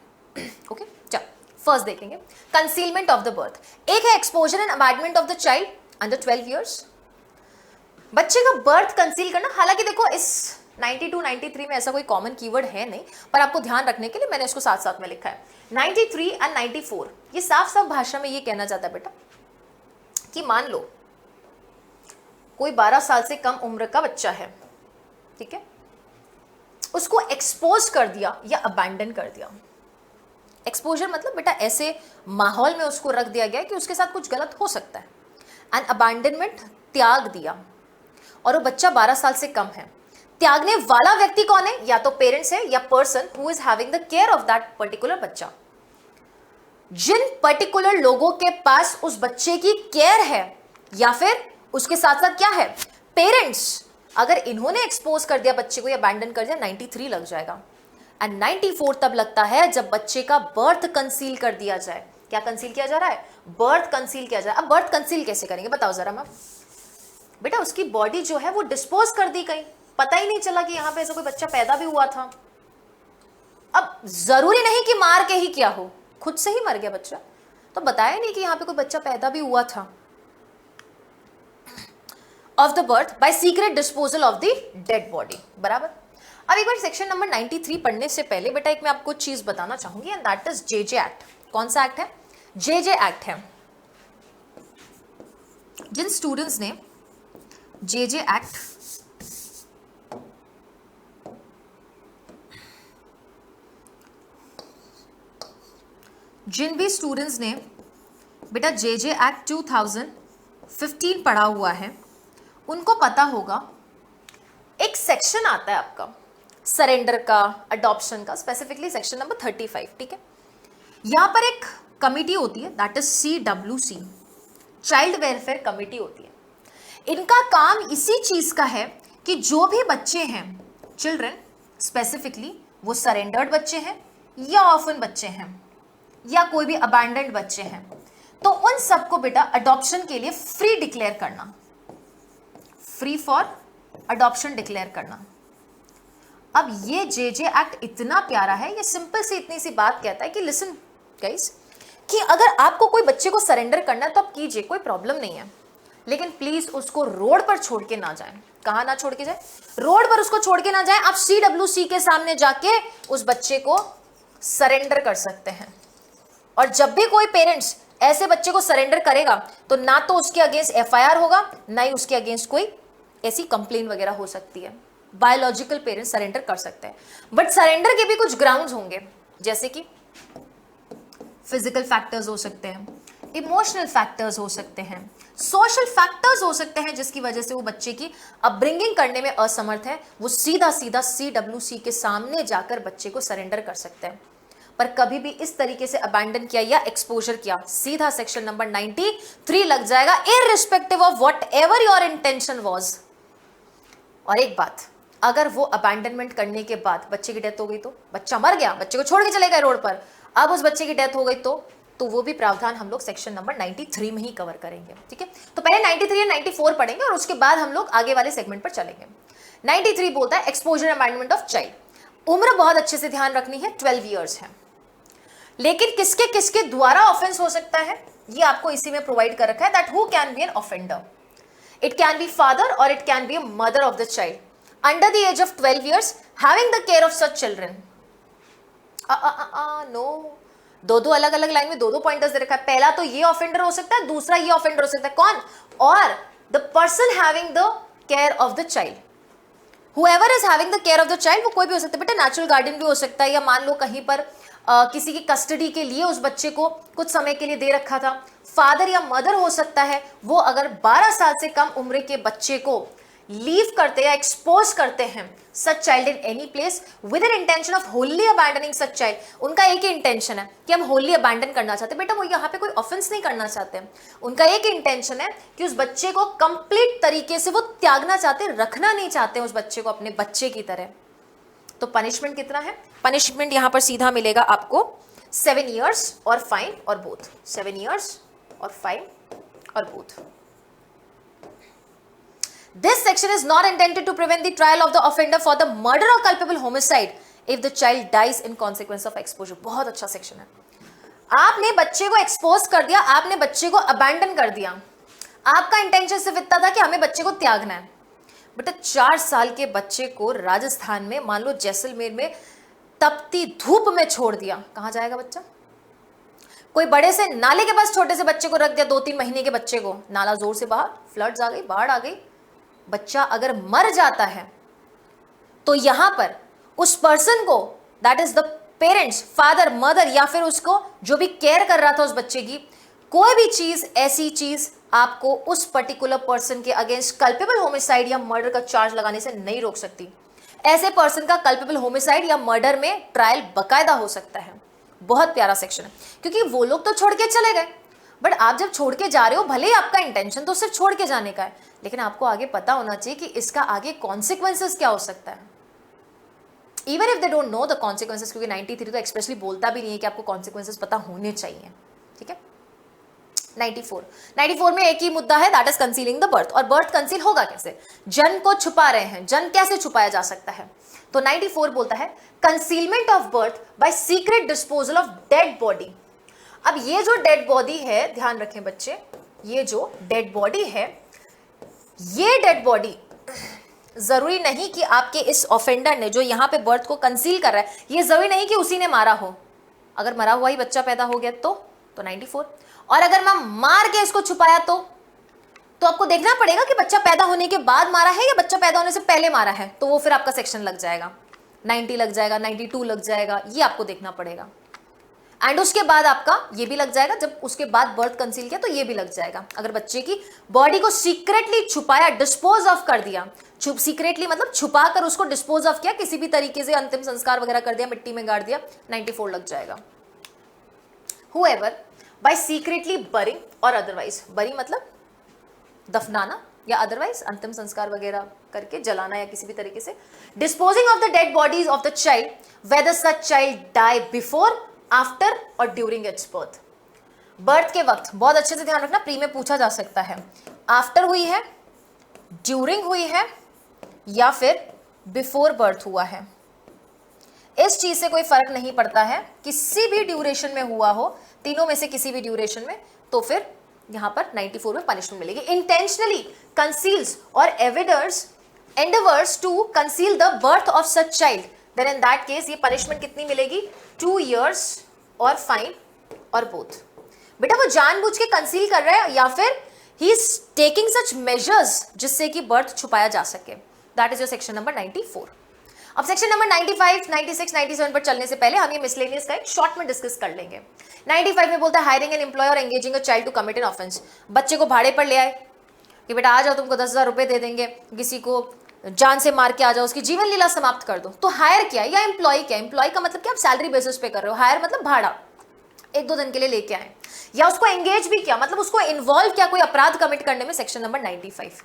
ओके, चलो फर्स्ट देखेंगे कंसीलमेंट ऑफ द बर्थ। एक है exposure and abandonment of the child under 12 years। बच्चे का बर्थ कंसील करना, हालांकि देखो इस 92, 93 में ऐसा कोई कॉमन कीवर्ड है नहीं, पर आपको ध्यान रखने के लिए मैंने इसको साथ साथ में लिखा है। 93 एंड 94 ये साफ साफ भाषा में ये कहना चाहता है बेटा कि मान लो कोई 12 साल से कम उम्र का बच्चा है, ठीक है, उसको एक्सपोज कर दिया या अबैंडन कर दिया। एक्सपोजर मतलब बेटा ऐसे माहौल में उसको रख दिया गया कि उसके साथ कुछ गलत हो सकता है। एंड अबैंडनमेंट त्याग दिया, और वो बच्चा 12 साल से कम है। त्यागने वाला व्यक्ति कौन है? या तो पेरेंट्स है या person who is having the care of that particular बच्चा। जिन पर्टिकुलर लोगों के पास उस बच्चे की केयर है, या फिर उसके साथ साथ क्या है, पेरेंट्स, अगर इन्होंने एक्सपोज कर दिया बच्चे को या अबैंडन कर दिया, 93 लग जाएगा। एंड 94 तब लगता है जब बच्चे का बर्थ कंसील कर दिया जाए। क्या कंसील किया जा रहा है? बर्थ कंसील किया जा रहा है। अब बर्थ कंसील कैसे करेंगे बताओ जरा मैम। बेटा उसकी बॉडी जो है वो डिस्पोज कर दी गई, पता ही नहीं चला कि यहां पे ऐसा कोई बच्चा पैदा भी हुआ था। अब जरूरी नहीं कि मार के ही क्या हो, खुद से ही मर गया बच्चा, तो बताया नहीं कि यहां पे कोई बच्चा पैदा भी हुआ था। Of the birth bye secret disposal of the dead body. बराबर। अब एक बार सेक्शन नंबर 93 पढ़ने से पहले बेटा एक मैं आपको चीज बताना चाहूंगी, and that is JJ act. कौन सा एक्ट है? जेजे एक्ट है। जिन स्टूडेंट्स ने जेजे एक्ट जिन भी स्टूडेंट्स ने बेटा जेजे एक्ट 2015 पढ़ा हुआ है, उनको पता होगा एक सेक्शन आता है आपका सरेंडर का, अडॉप्शन का, स्पेसिफिकली सेक्शन नंबर 35, ठीक है। यहां पर एक कमिटी होती है, that is CWC, child welfare committee होती है। इनका काम इसी चीज का है कि जो भी बच्चे हैं, चिल्ड्रन स्पेसिफिकली, वो सरेंडर्ड बच्चे हैं या ऑर्फन बच्चे हैं या कोई भी अबैंडन्ड बच्चे हैं, तो उन सबको बेटा अडॉप्शन के लिए फ्री डिक्लेयर करना, फ्री फॉर अडॉप्शन डिक्लेयर करना। अब ये जेजे एक्ट इतना प्यारा है, ये सिंपल सी इतनी सी बात कहता है कि लिसन गाइस, कि अगर आपको कोई बच्चे को सरेंडर करना है तो आप कीजिए, कोई प्रॉब्लम नहीं है, लेकिन प्लीज उसको रोड पर छोड़ के ना जाएं। कहां ना छोड़ के जाए? रोड पर उसको छोड़ के ना जाएं। आप CWC के सामने जाके उस बच्चे को सरेंडर कर सकते हैं। और जब भी कोई पेरेंट्स ऐसे बच्चे को सरेंडर करेगा तो ना तो उसके अगेंस्ट FIR होगा, ना ही उसके अगेंस्ट कोई ऐसी कंप्लेन वगैरह हो सकती है। बायोलॉजिकल पेरेंट्स सरेंडर कर सकते हैं, बट सरेंडर के भी कुछ ग्राउंड्स होंगे, जैसे कि फिजिकल फैक्टर्स हो सकते हैं, इमोशनल फैक्टर्स हो सकते हैं, सोशल फैक्टर्स हो सकते हैं, जिसकी वजह से वो बच्चे की अपब्रिंगिंग करने में असमर्थ है। वो सीधा सीधा CWC के सामने जाकर बच्चे को सरेंडर कर सकते हैं। पर कभी भी इस तरीके से अबैंडन किया या एक्सपोजर किया, सीधा सेक्शन नंबर 93 लग जाएगा, irrespective of whatever your intention was. और एक बात, अगर वो अबैंडनमेंट करने के बाद बच्चे की डेथ हो गई तो, बच्चा मर गया, बच्चे को छोड़ के चले गए रोड पर, अब उस बच्चे की डेथ हो गई तो वो भी प्रावधान हम लोग सेक्शन नंबर 93 में ही कवर करेंगे, ठीक है। तो पहले 93 या 94 पढ़ेंगे और उसके बाद हम लोग आगे वाले सेगमेंट पर चलेंगे। 93 बोलता है एक्सपोजर अबैंडनमेंट ऑफ चाइल्ड। उम्र बहुत अच्छे से ध्यान रखनी है, 12 ईयर्स है, लेकिन किसके किसके द्वारा ऑफेंस हो सकता है ये आपको इसी में प्रोवाइड कर रखा है, that who can be an offender. It can be father और it can be mother of the child under the age of 12 years having the care of such children. No, दो अलग अलग लाइन में दो pointers दे रखा है। पहला तो ये ऑफेंडर हो सकता है, दूसरा ये ऑफेंडर हो सकता है। कौन? और the person having the care of the child, whoever is having the care of the child, वो कोई भी हो सकता है बेटा, नेचुरल गार्डियन भी हो सकता है, या मान लो कहीं पर किसी की कस्टडी के लिए उस बच्चे को कुछ समय के लिए दे रखा था। फादर या मदर हो सकता है, वो अगर 12 साल से कम उम्र के बच्चे को लीव करते या एक्सपोज करते हैं such child in any place with an intention of wholly abandoning such child. उनका एक ही इंटेंशन है कि हम होली अबैंडन करना चाहते हैं। बेटा वो यहाँ पे कोई ऑफेंस नहीं करना चाहते हैं, उनका एक इंटेंशन है कि उस बच्चे को कंप्लीट तरीके से वो त्यागना चाहते, रखना नहीं चाहते उस बच्चे को अपने बच्चे की तरह। तो पनिशमेंट कितना है? पनिशमेंट यहाँ पर सीधा मिलेगा आपको 7 ईयर्स और फाइन और बोथ, 7 ईयर्स और फाइन और both. This section is not intended to prevent the trial of the offender for the murder or culpable homicide if the child dies in consequence of exposure। बहुत अच्छा section है। आपने बच्चे को expose कर दिया, आपने बच्चे को अबैंडन कर दिया, आपका इंटेंशन सिर्फ इतना था कि हमें बच्चे को त्यागना है। बेटा 4 साल के बच्चे को राजस्थान में, मान लो जैसलमेर में, तपती धूप में छोड़ दिया, कहाँ जाएगा बच्चा? कोई बड़े से नाले के पास छोटे से बच्चे को रख दिया, 2-3 महीने के बच्चे को, नाला जोर से बाहर, फ्लड्स आ गई, बाढ़ आ गई, बच्चा अगर मर जाता है तो यहां पर उस पर्सन को, that is the parents, father mother, या फिर उसको जो भी केयर कर रहा था उस बच्चे की, कोई भी चीज, ऐसी चीज आपको उस पर्टिकुलर पर्सन के अगेंस्ट कल्पेबल होमिसाइड या मर्डर का चार्ज लगाने से नहीं रोक सकती। ऐसे पर्सन का कल्पेबल होमिसाइड या मर्डर में ट्रायल बकायदा हो सकता है। बहुत प्यारा सेक्शन है, क्योंकि वो लोग तो छोड़ के चले गए, बट आप जब छोड़ के जा रहे हो, भले ही आपका इंटेंशन तो सिर्फ छोड़ के जाने का है, लेकिन आपको आगे पता होना चाहिए कि इसका आगे कॉन्सिक्वेंसेस क्या हो सकता है। Even if they don't know the consequences, क्योंकि 93 तो एक्सप्रेसली बोलता भी नहीं है कि आपको कॉन्सिक्वेंसेस पता होने चाहिए, ठीक है। 94 में एक ही मुद्दा है, that is concealing the birth. और बर्थ कंसील होगा कैसे? जन्म को छुपा रहे हैं, जन्म कैसे छुपाया जा सकता है? तो 94 बोलता है concealment of birth bye secret disposal of dead body. अब ये जो डेड बॉडी है, ध्यान रखें बच्चे, ये जो डेड बॉडी है, ये डेड बॉडी जरूरी नहीं कि आपके इस ऑफेंडर ने जो यहाँ पे बर्थ को कंसील कर रहा है, ये जरूरी नहीं कि उसी ने मारा हो। अगर मरा हुआ ही बच्चा पैदा हो गया तो 94। और अगर मैं मार के इसको छुपाया तो आपको देखना पड़ेगा कि बच्चा पैदा होने के बाद मारा है या बच्चा पैदा होने से पहले मारा है, तो वो फिर आपका सेक्शन लग जाएगा, 90 लग जाएगा, 92 लग जाएगा, ये आपको देखना पड़ेगा। एंड उसके बाद आपका ये भी लग जाएगा, जब उसके बाद बर्थ कंसील किया तो ये भी लग जाएगा। अगर बच्चे की बॉडी को सीक्रेटली छुपाया, डिस्पोज ऑफ कर दिया, सीक्रेटली मतलब छुपा कर उसको डिस्पोज ऑफ किया, किसी भी तरीके से अंतिम संस्कार वगैरह कर दिया, मिट्टी में गाड़ दिया, 94 लग जाएगा। Whoever by secretly burying और अदरवाइज, बरी मतलब दफनाना या अदरवाइज अंतिम संस्कार वगैरह करके जलाना या किसी भी तरीके से, disposing of the dead bodies of the child whether such child die before, after or during its birth. Birth के वक्त बहुत अच्छे से ध्यान रखना, प्री में पूछा जा सकता है, आफ्टर हुई है, ड्यूरिंग हुई है या फिर बिफोर बर्थ हुआ है। इस चीज से कोई फर्क नहीं पड़ता है, किसी भी ड्यूरेशन में हुआ हो, तीनों में से किसी भी ड्यूरेशन में, तो फिर यहां पर 94 में पनिशमेंट मिलेगी। Intentionally conceals or endeavours to conceal the birth of such child, then in that case ये पनिशमेंट कितनी मिलेगी? 2 ईयर्स और फाइन और बोथ। बेटा वो जानबूझ के कंसील कर रहा है या फिर he is taking such measures जिससे कि बर्थ छुपाया जा सके। That is your section number 94। अब सेक्शन नंबर 95, 96, 97 पर चलने से पहले हम ये मिसलेनियस का एक शॉर्ट में डिस्कस कर लेंगे। 95 में बोलता है hiring an employ or engaging a child to commit an offence. बच्चे को भाड़े पर ले आए कि बेटा आ जाओ, तुमको 10,000 रुपए दे देंगे, किसी को जान से मार के आ जाओ, उसकी जीवन लीला समाप्त कर दो। तो हायर किया या एम्प्लॉय किया? एम्प्लॉय का मतलब क्या, आप सैलरी बेसिस पे कर रहे हो, हायर मतलब भाड़ा, 1-2 दिन के लिए लेके आए। या उसको एंगेज भी किया, मतलब उसको इन्वॉल्व किया कोई अपराध कमिट करने में, सेक्शन नंबर 95।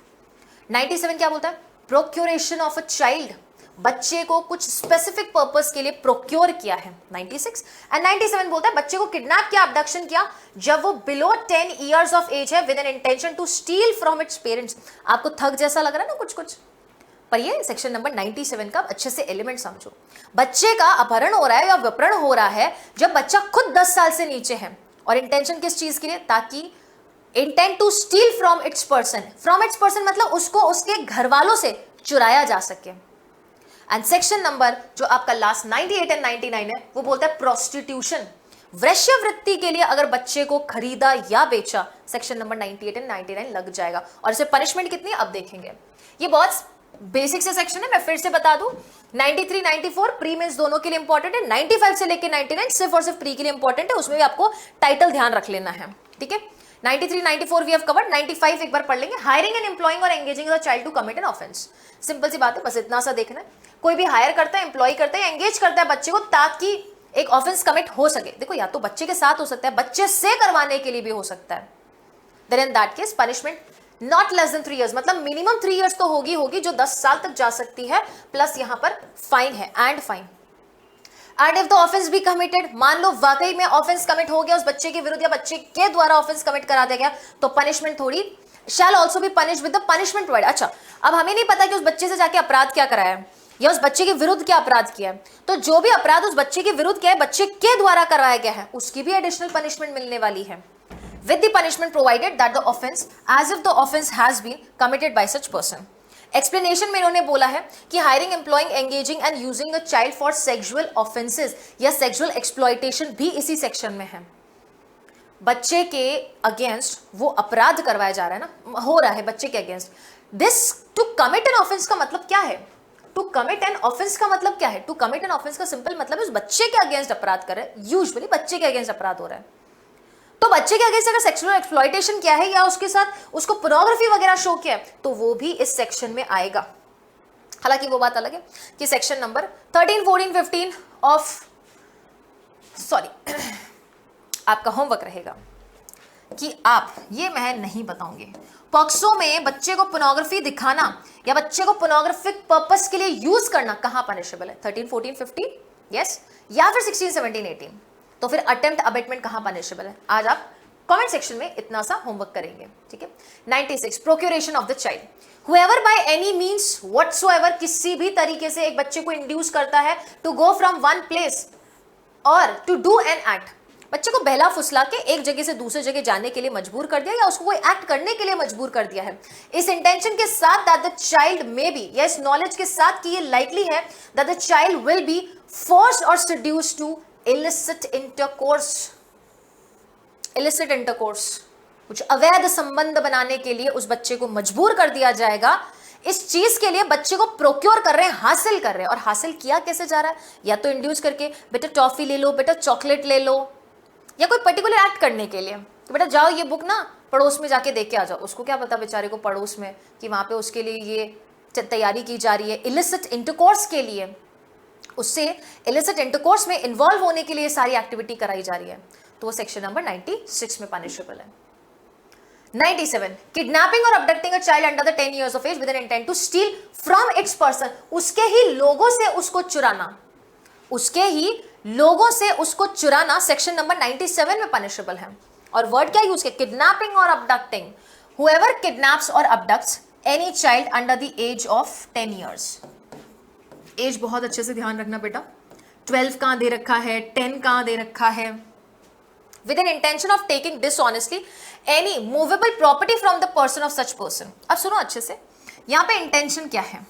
97 क्या बोलता है? प्रोक्यूरेशन ऑफ अ चाइल्ड, बच्चे को कुछ स्पेसिफिक पर्पस के लिए प्रोक्योर किया है 96। एंड 97 बोलता है बच्चे को किडनैप किया, अबडक्शन किया जब वो बिलो 10 इयर्स ऑफ एज है with an intention to steal from its parents. आपको थक जैसा लग रहा है ना कुछ कुछ, पर ये सेक्शन नंबर 97 का अच्छे से एलिमेंट समझो। बच्चे का अपहरण हो रहा है या विपहरण हो रहा है जब बच्चा खुद 10 साल से नीचे है, और इंटेंशन किस चीज के लिए, ताकि intent to steal from its person, from its person मतलब उसको उसके घर वालों से चुराया जा सके। एंड सेक्शन नंबर जो आपका लास्ट 98 एंड 99 है वो बोलता है प्रोस्टिट्यूशन, वैश्यवृत्ति के लिए अगर बच्चे को खरीदा या बेचा, सेक्शन नंबर 98 एंड 99 लग जाएगा। और इसे पनिशमेंट कितनी है अब देखेंगे। ये बहुत बेसिक से सेक्शन है, मैं फिर से बता दूं, 93 94 प्री मेंस दोनों के लिए इंपॉर्टेंट है, 95 से लेकर 99 सिर्फ और सिर्फ प्री के लिए इंपॉर्टेंट है, उसमें भी आपको टाइटल ध्यान रख लेना है, ठीक है। 93 94 वी हैव कवर्ड, 95 एक बार पढ़ लेंगे, हायरिंग एंड एम्प्लॉइंग और engaging the child to commit an offence. Simple सी बात है, बस इतना सा देखना है, कोई भी हायर करता है, एम्प्लॉय करता है, एंगेज करता है बच्चे को ताकि एक ऑफेंस कमिट हो सके। देखो या तो बच्चे के साथ हो सकता है, बच्चे से करवाने के लिए भी हो सकता है, then in that case punishment not less than 3 years, मतलब मिनिमम 3 इयर्स तो होगी जो 10 साल तक जा सकती है, प्लस यहां पर फाइन है, and fine. And if the offence be committed, मान लो वाकई में ऑफेंस कमिट हो गया उस बच्चे के विरुद्ध या बच्चे के द्वारा ऑफेंस कमिट करा दिया गया, तो पनिशमेंट थोड़ी shall also be punish with the punishment provide. अच्छा, अब हमें नहीं पता कि उस बच्चे से जाके अपराध क्या कराया है या उस बच्चे के विरुद्ध क्या अपराध किया है, तो जो भी अपराध उस बच्चे के विरुद्ध किया है, बच्चे के द्वारा कराया गया है, उसकी भी एडिशनल पनिशमेंट मिलने वाली है, with the punishment provided that the offense as if the offense has been committed by such person। Explanation में इन्होंने बोला है कि hiring, employing, engaging and using a child for sexual offences या सेक्सुअल एक्सप्लॉयटेशन भी इसी सेक्शन में है। बच्चे के अगेंस्ट वो अपराध करवाया जा रहा है ना, हो रहा है बच्चे के against. This to commit an offence का मतलब क्या है, टू कमिट एन ऑफेंस का मतलब क्या है, टू कमिट एन ऑफेंस का सिंपल मतलब है उस बच्चे के अगेंस्ट अपराध कर रहे हैं, यूजुअली बच्चे के अगेंस्ट अपराध हो रहा है। तो बच्चे के अगेंस्ट अगर सेक्सुअल एक्सप्लॉयटेशन किया है या उसके साथ उसको पोर्नोग्राफी वगैरह शो किया है, तो वो भी इस सेक्शन में आएगा। हालांकि वो बात अलग है कि सेक्शन नंबर 13 14 15 ऑफ आपका होमवर्क रहेगा कि आप, ये मैं नहीं बताऊंगी, पॉक्सो में बच्चे को पोर्नोग्राफी दिखाना या बच्चे को पोर्नोग्राफिक पर्पस के लिए यूज करना कहां पनिशेबल है, 13 14 15 यस, या फिर 16 17 18, तो फिर अटेम्प्ट अबेटमेंट कहां पनिशेबल है, आज आप कमेंट सेक्शन में इतना सा होमवर्क करेंगे, ठीक है। 96 procuration of the child, whoever by any means whatsoever, किसी भी तरीके से एक बच्चे को इंड्यूस करता है to go from one place or to do an act, बच्चे को बहला फुसला के एक जगह से दूसरे जगह जाने के लिए मजबूर कर दिया या उसको कोई एक्ट करने के लिए मजबूर कर दिया है, इस इंटेंशन के साथ that the child may be, या इस नॉलेज के साथ कि ये लाइकली है that the child will be forced और सेड्यूस्ड टू illicit intercourse, कुछ अवैध संबंध बनाने के लिए उस बच्चे को मजबूर कर दिया जाएगा। इस चीज के लिए बच्चे को प्रोक्योर कर रहे हैं, हासिल कर रहे हैं, और हासिल किया कैसे जा रहा है, या तो इंड्यूस करके बेटा टॉफी ले लो, बेटा चॉकलेट ले लो, या कोई पर्टिकुलर एक्ट करने के लिए तो बेटा जाओ ये बुक ना पड़ोस में जाके देख के आ जाओ। उसको क्या पता बेचारे को पड़ोस में कि वहां पे उसके लिए ये तैयारी की जा रही है इलिसिट इंटरकोर्स के लिए, उससे इलिसिट इंटरकोर्स में इन्वॉल्व होने के लिए सारी एक्टिविटी कराई जा रही है, तो वो सेक्शन नंबर 96 में पनिशेबल है। 97 किडनैपिंग और abducting a child under the 10 years of age with an intent to steal from its person, उसके ही लोगों से उसको चुराना, उसके ही लोगों से उसको चुराना सेक्शन नंबर 97 में पनिशेबल है। और वर्ड क्या यूज किया, किडनैपिंग और अबडक्टिंग, हुएवर किडनैप्स और abducts any child under the age of 10 years. Age बहुत अच्छे से ध्यान रखना बेटा, 12 कहां दे रखा है, 10 कहां दे रखा है, with an intention of taking dishonestly any movable property from the person of such person. अब सुनो अच्छे से, यहां पे इंटेंशन क्या है,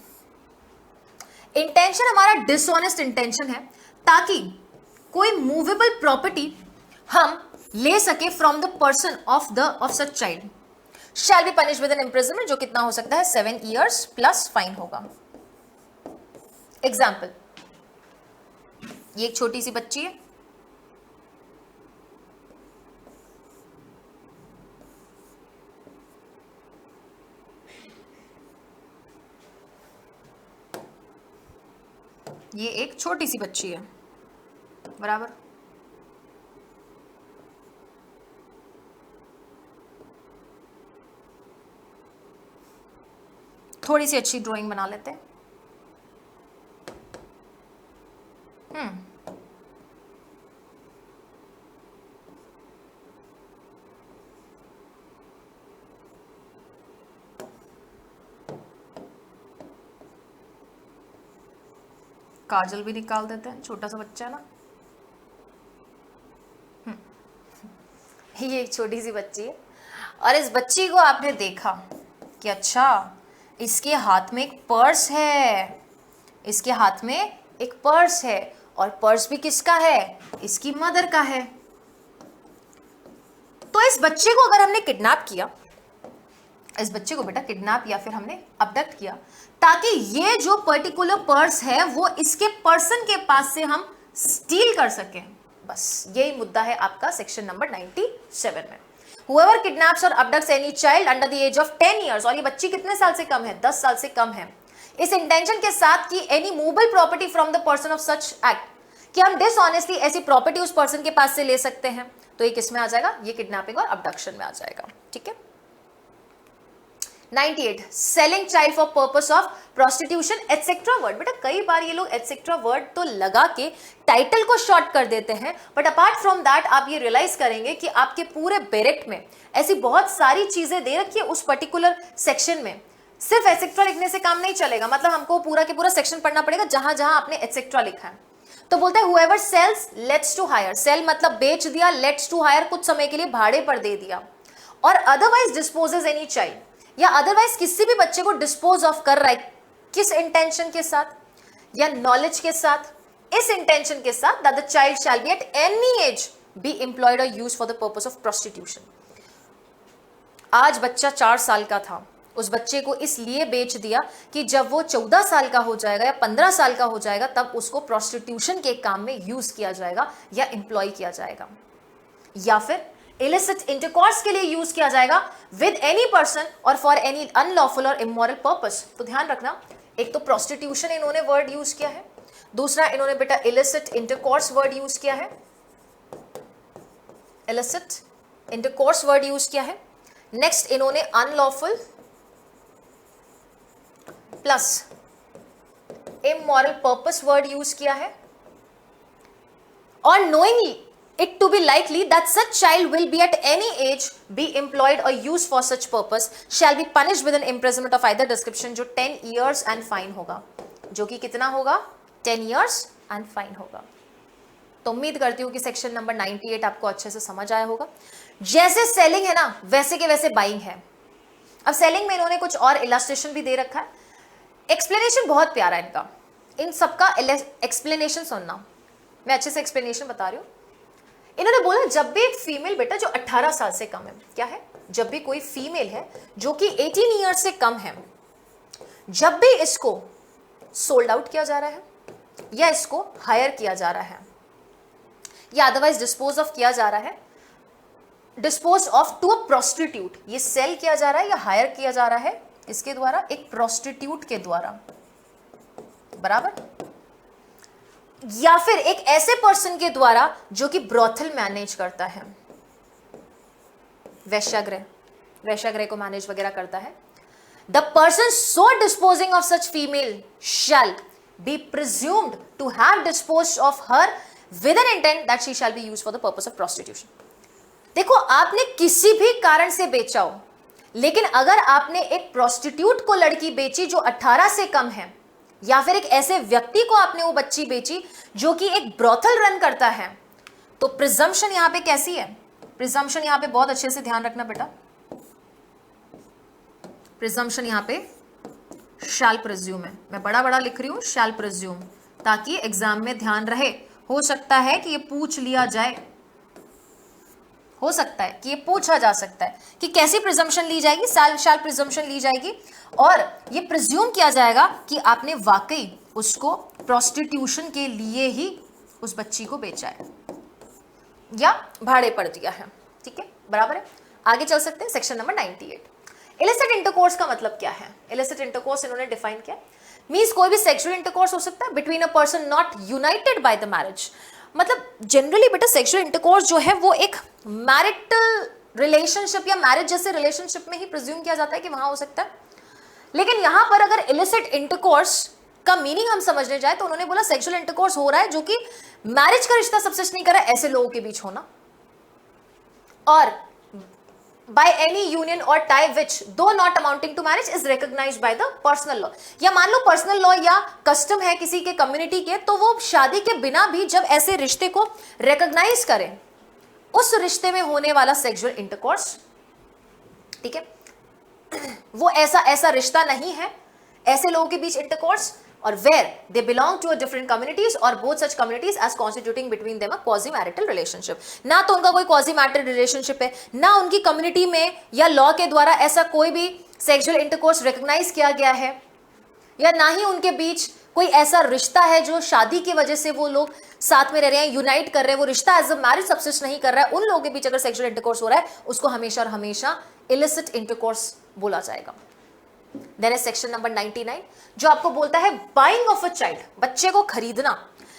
इंटेंशन हमारा डिसऑनेस्ट इंटेंशन है ताकि कोई मूवेबल प्रॉपर्टी हम ले सके from the person of such child, shall be punish with an imprisonment, जो कितना हो सकता है 7 इयर्स प्लस फाइन होगा। एग्जाम्पल, ये एक छोटी सी बच्ची है, ये एक छोटी सी बच्ची है, बराबर, थोड़ी सी अच्छी ड्राइंग बना लेते हैं। काजल भी निकाल देते हैं, छोटा सा बच्चा है ना। ये एक छोटी सी बच्ची है और इस बच्ची को आपने देखा कि अच्छा इसके हाथ में एक पर्स है, इसके हाथ में एक पर्स है और पर्स भी किसका है, इसकी मदर का है। तो इस बच्चे को अगर हमने किडनैप किया, इस बच्चे को बेटा किडनैप या फिर हमने अबडक्ट किया ताकि ये जो पर्टिकुलर पर्स है वो इसके पर्सन के पास से हम स्टील कर सकें, बस यही मुद्दा है आपका सेक्शन नंबर 97 में। Whoever kidnaps or abducts any child under the age of 10 years, और ये बच्ची कितने साल से कम है, 10 साल से कम है, इस इंटेंशन के साथ कि any movable property from the person of such act, कि हम डिसऑनेस्टली ऐसी प्रॉपर्टी उस पर्सन के पास से ले सकते हैं, तो ये किस में आ जाएगा, ये किडनैपिंग और अबडक्शन में आ जाएगा। ठीक है। 98 selling child for purpose of prostitution etcetera word. बेटा कई बार ये लोग एटसेट्रा वर्ड तो लगा के टाइटल को शॉर्ट कर देते हैं, बट अपार्ट फ्रॉम दैट आप ये रियलाइज करेंगे कि आपके पूरे बैरेक्ट में ऐसी बहुत सारी चीजें दे रखी है उस पर्टिकुलर सेक्शन में। सिर्फ एटसेट्रा लिखने से काम नहीं चलेगा, मतलब हमको पूरा के पूरा सेक्शन पढ़ना पड़ेगा जहां जहां आपने एटसेट्रा लिखा है। तो बोलते हैं whoever sells lets to hire, sell मतलब बेच दिया, लेट्स टू हायर कुछ समय के लिए भाड़े पर दे दिया, और अदरवाइज डिस्पोजेस एनी चाइल्ड, या अदरवाइज किसी भी बच्चे को डिस्पोज ऑफ कर रहा है, किस इंटेंशन के साथ, या नॉलेज के साथ, इस इंटेंशन के साथ that the child shall be at any age be employed और use for the purpose of prostitution. आज बच्चा 4 साल का था, उस बच्चे को इसलिए बेच दिया कि जब वो 14 साल का हो जाएगा या 15 साल का हो जाएगा तब उसको प्रोस्टिट्यूशन के काम में यूज किया जाएगा या एम्प्लॉय किया जाएगा, या फिर illicit इंटरकॉर्स के लिए यूज किया जाएगा विद एनी पर्सन और फॉर एनी अनलॉफुल और इमोरल पर्पस। तो ध्यान रखना, एक तो प्रोस्टिट्यूशन इन्होंने वर्ड यूज किया है, दूसरा इन्होंने बेटा illicit इंटरकॉर्स वर्ड यूज किया है, illicit इंटरकॉर्स वर्ड यूज किया है। नेक्स्ट इन्होंने unlawful plus immoral purpose word use किया है, और knowingly it to be likely that such child will be at any age be employed or used for such purpose shall be punished with an imprisonment of either description, जो 10 years and fine होगा, जो कि कितना होगा, 10 years and fine होगा। तो उम्मीद करती हूँ कि सेक्शन नंबर 98 आपको अच्छे से समझ आया होगा। जैसे सेलिंग है ना वैसे के वैसे बाइंग है। अब सेलिंग में इन्होंने कुछ और इलस्ट्रेशन भी दे रखा है, एक्सप्लेनेशन बहुत प्यारा है इनका, इन सबका एक्सप्लेनेशन सुनना, मैं अच्छे से एक्सप्लेनेशन बता रही हूँ। इन्होंने बोला जब भी एक फीमेल बेटा जो 18 साल से कम है, क्या है, जब भी कोई फीमेल है जो कि 18 ईयर्स से कम है, जब भी इसको सोल्ड आउट किया जा रहा है या इसको हायर किया जा रहा है या अदरवाइज डिस्पोज ऑफ किया जा रहा है, dispose of to a prostitute, ये सेल किया जा रहा है या हायर किया जा रहा है इसके द्वारा, एक प्रोस्टिट्यूट के द्वारा, बराबर, या फिर एक ऐसे पर्सन के द्वारा जो कि ब्रॉथल मैनेज करता है, वैश्यागृह को मैनेज वगैरह करता है। The person so disposing of such female shall be presumed to have disposed of her with an intent that she shall be used for the purpose of prostitution. देखो आपने किसी भी कारण से बेचा हो, लेकिन अगर आपने एक प्रोस्टिट्यूट को लड़की बेची जो 18 से कम है, या फिर एक ऐसे व्यक्ति को आपने वो बच्ची बेची जो कि एक ब्रॉथल रन करता है, तो प्रिजम्पशन यहां पे कैसी है, प्रिजम्पशन यहां पे बहुत अच्छे से ध्यान रखना बेटा, प्रिजम्पशन यहां पे शैल प्रिज्यूम है, मैं बड़ा बड़ा लिख रही हूं शैल प्रिज्यूम, ताकि एग्जाम में ध्यान रहे। हो सकता है कि ये पूछ लिया जाए, हो सकता है कि ये पूछा जा सकता है कि कैसी प्रिजम्पशन ली जाएगी, शैल प्रिजम्पशन ली जाएगी, और ये प्रिज्यूम किया जाएगा कि आपने वाकई उसको प्रोस्टिट्यूशन के लिए ही उस बच्ची को बेचा है या भाड़े पर दिया है। ठीक है, बराबर है। आगे चल सकते हैं सेक्शन नंबर 98। इलिसिट इंटरकोर्स का मतलब क्या है? इलिसिट इंटरकोर्स इन्होंने डिफाइन किया, मींस कोई भी सेक्सुअल इंटरकोर्स हो सकता है between a person not United by the marriage. मतलब जनरली बेटा सेक्सुअल इंटरकोर्स जो है वो एक मैरिटल रिलेशनशिप या मैरिज जैसे रिलेशनशिप में ही प्रिज्यूम किया जाता है कि वहां हो सकता है, लेकिन यहां पर अगर इलिसिट इंटरकोर्स का मीनिंग हम समझने जाए तो उन्होंने बोला सेक्सुअल इंटरकोर्स हो रहा है जो कि मैरिज का रिश्ता सब्सिस्ट नहीं कर रहा है, ऐसे लोगों के बीच होना, और by any union or tie which though not amounting to marriage is recognized by the personal law। या मान लो पर्सनल लॉ या कस्टम है किसी के कम्युनिटी के, तो वो शादी के बिना भी जब ऐसे रिश्ते को रिकॉग्नाइज करें, उस रिश्ते में होने वाला सेक्सुअल इंटरकोर्स, ठीक है, वो ऐसा रिश्ता नहीं है, ऐसे लोगों के बीच इंटरकोर्स, और where they belong to a different communities or both such communities as constituting between them a quasi marital relationship। ना तो उनका कोई quasi marital relationship है, ना उनकी कम्युनिटी में या लॉ के द्वारा ऐसा कोई भी सेक्सुअल इंटरकोर्स रिकॉग्नाइज किया गया है, या ना ही उनके बीच कोई ऐसा रिश्ता है जो शादी की वजह से वो लोग साथ में रह रहे हैं, यूनाइट कर रहे हैं, वो रिश्ता एज अ मैरिज सब्सिस्ट नहीं कर रहा है। उन लोगों के बीच अगर सेक्सुअल इंटरकोर्स हो रहा है, उसको हमेशा और हमेशा इलिसिट इंटरकोर्स बोला जाएगा। देन इज सेक्शन नंबर 99 जो आपको बोलता है बाइंग ऑफ अ चाइल्ड, बच्चे को खरीदना।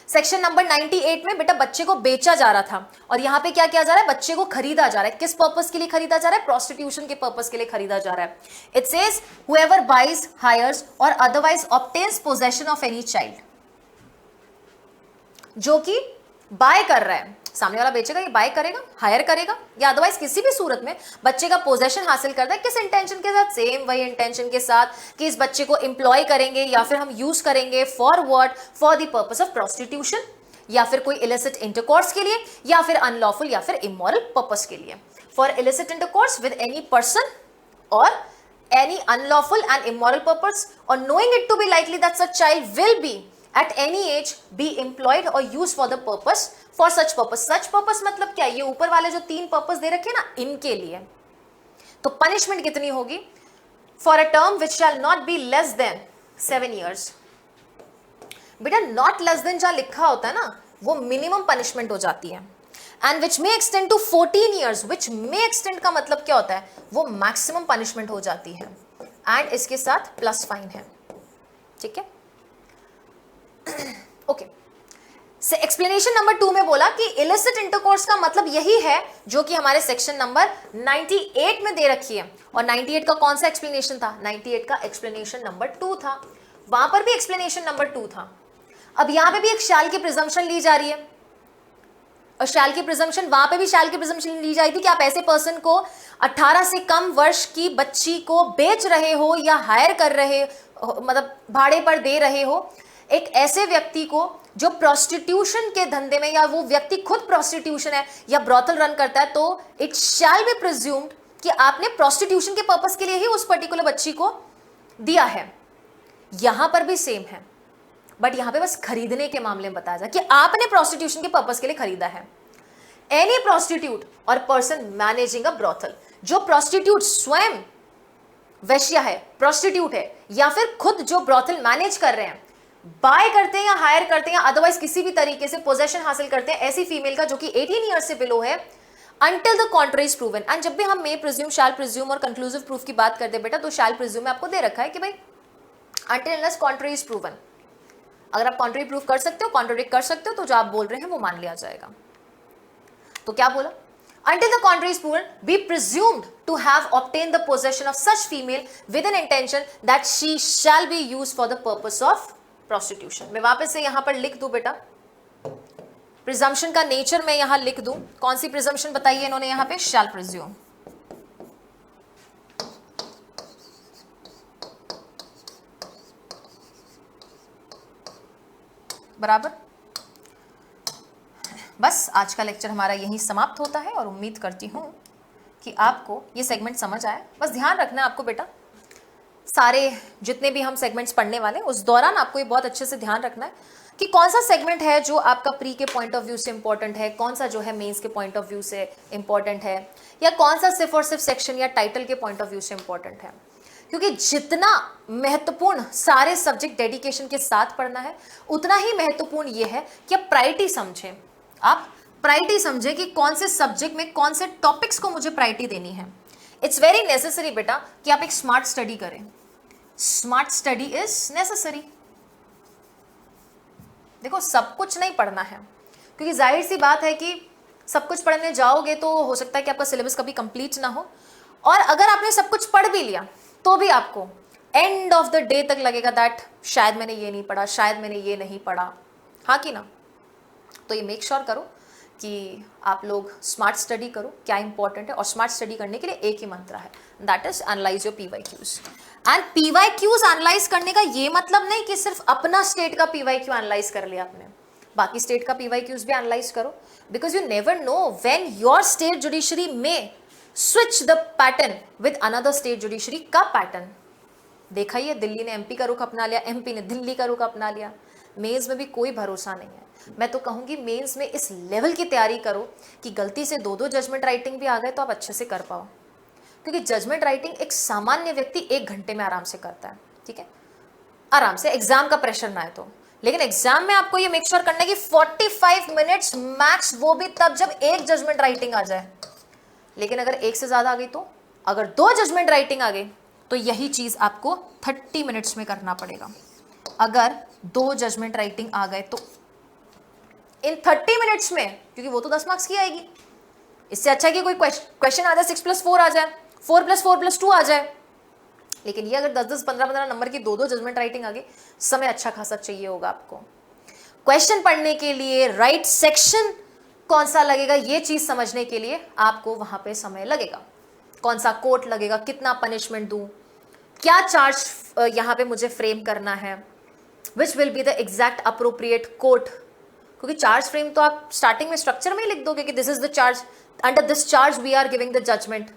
सेक्शन नंबर 98 में बेटा बच्चे को बेचा जा रहा था, और यहां पे क्या किया जा रहा है, बच्चे को खरीदा जा रहा है। किस पर्पस के लिए खरीदा जा रहा है, प्रोस्टिट्यूशन के पर्पस के लिए खरीदा जा रहा है। It says whoever buys, hires और otherwise obtains possession of any child, जो कि बाय कर रहा है, सामने वाला बेचेगा, ये बाय करेगा, हायर करेगा, या अदरवाइज किसी भी सूरत में बच्चे का पोजेशन हासिल करता है, किस इंटेंशन के साथ, सेम वही इंटेंशन के साथ कि इस बच्चे को एम्प्लॉय करेंगे या फिर हम यूज करेंगे for what, for the purpose of prostitution, या फिर कोई इलिसिट इंटरकोर्स के लिए, या फिर अनलॉफुल या फिर इमोरल पर्पस के लिए। For illicit intercourse with any person और any unlawful and immoral purpose or knowing it to be likely that such child will be at any age be employed or used for the purpose, for such purpose। such purpose मतलब क्या, ये ऊपर वाले जो 3 purpose दे रखे ना, इनके लिए। तो पनिशमेंट कितनी होगी, for a term which shall not be less than 7 years। बेटा नॉट लेस देन जहां लिखा होता है ना, वो मिनिमम पनिशमेंट हो जाती है। And which may extend to 14 years, which may extend का मतलब क्या होता है, वो मैक्सिमम पनिशमेंट हो जाती है, एंड इसके साथ प्लस फाइन है, ठीक है। ओके, से एक्सप्लेनेशन नंबर 2 में बोला कि इलिसिट इंटरकोर्स का मतलब यही है जो कि हमारे सेक्शन नंबर 98 में दे रखी है। और 98 का कौन सा एक्सप्लेनेशन था, 98 का एक्सप्लेनेशन नंबर 2 था, वहां पर भी एक्सप्लेनेशन नंबर 2 था। अब यहां पे भी एक शैल की प्रिजम्पशन ली जा रही है, और शैल की प्रिजम्पशन, वहां पे भी शैल की प्रिजम्पशन ली जाती कि आप ऐसे पर्सन को 18 से कम वर्ष की बच्ची को बेच रहे हो या हायर कर रहे हो, मतलब भाड़े पर दे रहे हो, एक ऐसे व्यक्ति को जो प्रोस्टिट्यूशन के धंधे में, या वो व्यक्ति खुद प्रोस्टिट्यूशन है या ब्रॉथल रन करता है, तो इट शैल बी प्रिज्यूम्ड कि आपने प्रोस्टिट्यूशन के पर्पस के लिए ही उस पर्टिकुलर बच्ची को दिया है। यहां पर भी सेम है, बट यहां पे बस खरीदने के मामले में बताया जाए कि आपने प्रोस्टिट्यूशन के पर्पस के लिए खरीदा है। एनी प्रोस्टिट्यूट और पर्सन मैनेजिंग अ ब्रॉथल, जो प्रोस्टिट्यूट स्वयं वैश्या है, प्रोस्टिट्यूट है, या फिर खुद जो ब्रॉथल मैनेज कर रहे हैं, बाय करते हैं या हायर करते हैं, अदरवाइज किसी भी तरीके से पोजेशन हासिल करते हैं ऐसी फीमेल का जो कि 18 ईयर्स से बिलो है, until the contrary is proven। And जब भी हम मे प्रिज्यूम, शैल प्रिज्यूम और कंक्लूसिव प्रूफ की बात करते हैं बेटा, तो शैल प्रिज्यूम में आपको दे रखा है कि भाई until unless contrary is proven, अगर आप कॉन्ट्री प्रूफ कर सकते हो, कॉन्ट्रोडिक्ट कर सकते हो, तो जो आप बोल रहे हैं वो मान लिया जाएगा। तो क्या बोला, until the contrary is proven be presumed to have obtained the possession of such female with an intention that she shall be used for the purpose of prostitution। मैं वापस से यहां पर लिख दूं बेटा, प्रिजम्पशन का नेचर मैं यहां लिख दूं, कौन सी प्रिजम्पशन बताइए इन्होंने यहां पे, शैल प्रिज्यूम। बराबर। बस आज का लेक्चर हमारा यहीं समाप्त होता है, और उम्मीद करती हूं कि आपको ये सेगमेंट समझ आए। बस ध्यान रखना है आपको बेटा, सारे जितने भी हम सेगमेंट्स पढ़ने वाले हैं उस दौरान आपको ये बहुत अच्छे से ध्यान रखना है कि कौन सा सेगमेंट है जो आपका प्री के पॉइंट ऑफ व्यू से इंपॉर्टेंट है, कौन सा जो है मेंस के पॉइंट ऑफ व्यू से इंपॉर्टेंट है, या कौन सा सिर्फ और सिर्फ सेक्शन या टाइटल के पॉइंट ऑफ व्यू से इंपॉर्टेंट है। क्योंकि जितना महत्वपूर्ण सारे सब्जेक्ट डेडिकेशन के साथ पढ़ना है, उतना ही महत्वपूर्ण ये है कि आप प्रायोरिटी समझें, आप प्रायोरिटी समझें कि कौन से सब्जेक्ट में कौन से टॉपिक्स को मुझे प्रायोरिटी देनी है। इट्स वेरी नेसेसरी बेटा कि आप एक स्मार्ट स्टडी करें, स्मार्ट स्टडी इज नेसेसरी। देखो सब कुछ नहीं पढ़ना है, क्योंकि जाहिर सी बात है कि सब कुछ पढ़ने जाओगे तो हो सकता है कि आपका सिलेबस कभी कंप्लीट ना हो, और अगर आपने सब कुछ पढ़ भी लिया तो भी आपको एंड ऑफ द डे तक लगेगा दैट शायद मैंने ये नहीं पढ़ा, शायद मैंने ये नहीं पढ़ा, हाँ कि ना? तो ये मेक श्योर करो कि आप लोग स्मार्ट स्टडी करो, क्या इंपॉर्टेंट है, और स्मार्ट स्टडी करने के लिए एक ही मंत्र है, that is analyse your PYQs. And PYQs analyse करने का ये मतलब नहीं कि सिर्फ अपना स्टेट का पीवाईक्यू एनालाइज कर लिया आपने, बाकी स्टेट का पीवाईक्यूज भी एनालाइज करो, because you never know when your state judiciary में switch the pattern with another state judiciary का पैटर्न। देखा ही है, दिल्ली ने एमपी का रुख अपना लिया, एमपी ने दिल्ली का रुख अपना लिया। मेंस में भी कोई भरोसा नहीं है। मैं तो कहूंगी मेंस में इस लेवल की तैयारी करो कि गलती से 2-2 जजमेंट राइटिंग भी आ गए तो आप अच्छे से कर पाओ, क्योंकि जजमेंट राइटिंग एक सामान्य व्यक्ति 1 घंटे में आराम से करता है, ठीक है, आराम से, एग्जाम का प्रेशर ना है तो। लेकिन एग्जाम में आपको ये मेक श्योर करना है कि 45 मिनट्स मैक्स, वो भी तब जब एक जजमेंट राइटिंग आ जाए। लेकिन अगर एक से ज्यादा आ गई तो, अगर 2 जजमेंट राइटिंग आ गई तो यही चीज आपको 30 मिनट्स में करना पड़ेगा। अगर 2 जजमेंट राइटिंग आ गए तो इन 30 मिनट्स में, क्योंकि वो तो 10 मार्क्स की आएगी, इससे अच्छा है कि कोई क्वेश्चन आ जाए 6+4 आ जाए, 4+4+2 आ जाए। लेकिन ये अगर 10-10, 15-15 नंबर की 2-2 जजमेंट राइटिंग आ गई, समय अच्छा खासा चाहिए होगा आपको। क्वेश्चन पढ़ने के लिए राइट सेक्शन कौन सा लगेगा, ये चीज समझने के लिए आपको वहां पे समय लगेगा। कौन सा कोर्ट लगेगा, कितना पनिशमेंट दूं, क्या चार्ज यहां पे मुझे फ्रेम करना है, which will be the exact appropriate court, क्योंकि चार्ज फ्रेम तो आप स्टार्टिंग में स्ट्रक्चर में ही लिख दोगे कि this is the charge, under this charge we are giving the judgement,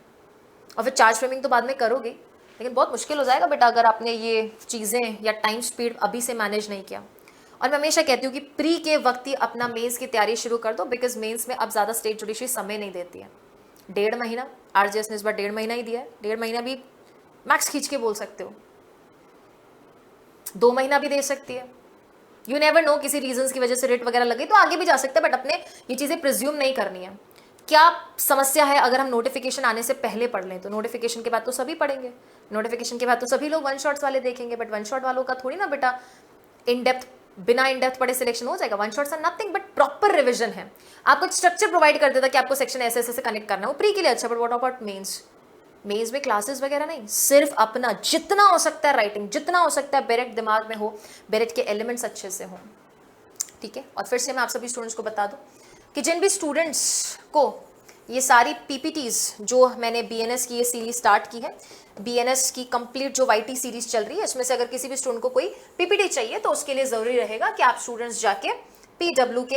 और फिर चार्ज फ्रेमिंग तो बाद में करोगे। लेकिन बहुत मुश्किल हो जाएगा बेटा अगर आपने ये चीज़ें या टाइम स्पीड अभी से मैनेज नहीं किया। और मैं हमेशा कहती हूँ कि प्री के वक्त ही अपना मेंस की तैयारी शुरू कर दो, बिकॉज मेंस में अब ज़्यादा स्टेट जुडिशरी समय नहीं देती है। 1.5 महीना, आरजेएस ने इस बार 1.5 महीना ही दिया है, 1.5 महीना भी मैक्स खींच के बोल सकते हो, 2 महीना भी दे सकती है। यू नेवर नो, किसी रीजंस की वजह से रेट वगैरह लगे तो आगे भी जा सकता है, बट अपने ये चीज़ें प्रिज्यूम नहीं करनी है। क्या समस्या है अगर हम नोटिफिकेशन आने से पहले पढ़ लें, तो नोटिफिकेशन के बाद तो सभी पढ़ेंगे, नोटिफिकेशन के बाद तो सभी लोग 1 शॉट्स वाले देखेंगे, बट 1 शॉट वालों का थोड़ी ना बेटा इन डेप्थ, बिना इन डेप्थ पढ़े सिलेक्शन हो जाएगा। 1 shots are nothing but proper revision है। आपको स्ट्रक्चर प्रोवाइड कर देता कि आपको सेक्शन ऐसे ऐसे कनेक्ट करना है, वो प्री के लिए अच्छा, but what about mains? Mains में क्लासेस वगैरह नहीं, सिर्फ अपना जितना हो सकता है राइटिंग, जितना हो सकता है बेरेट दिमाग में हो, बेरेट के एलिमेंट्स अच्छे से हों, ठीक है। और फिर से मैं आप सभी स्टूडेंट्स को बता दूं कि जिन भी स्टूडेंट्स को ये सारी पीपीटीज जो मैंने बीएनएस की ये सीरीज स्टार्ट की है, बीएनएस की कंप्लीट जो वाईटी सीरीज चल रही है, इसमें से अगर किसी भी स्टूडेंट को कोई पीपीटी चाहिए तो उसके लिए जरूरी रहेगा कि आप स्टूडेंट्स जाके पीडब्ल्यू के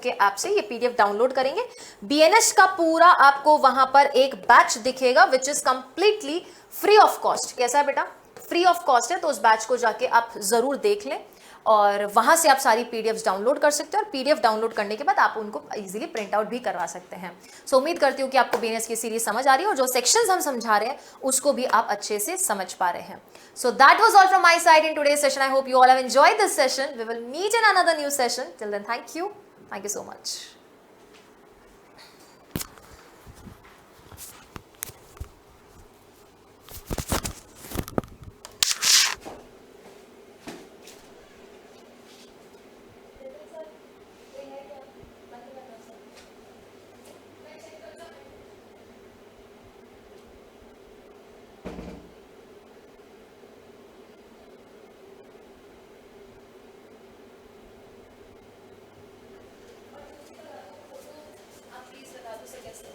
ऐप से ये पीडीएफ डाउनलोड करेंगे। बीएनएस का पूरा आपको वहां पर एक बैच दिखेगा which is completely free of cost. कैसा है बेटा? फ्री ऑफ कॉस्ट है, तो उस बैच को जाके आप जरूर देख लें और वहां से आप सारी पीडीएफ्स डाउनलोड कर सकते हो, और पीडीएफ डाउनलोड करने के बाद आप उनको इजीली प्रिंट आउट भी करवा सकते हैं। सो उम्मीद करती हूँ कि आपको बीएनएस की सीरीज समझ आ रही है और जो सेक्शंस हम समझा रहे हैं उसको भी आप अच्छे से समझ पा रहे हैं। So that was all from my side in today's session. I hope you all have enjoyed this session. We will meet in another new session. Till then thank you so much. आप please बता दो कैसे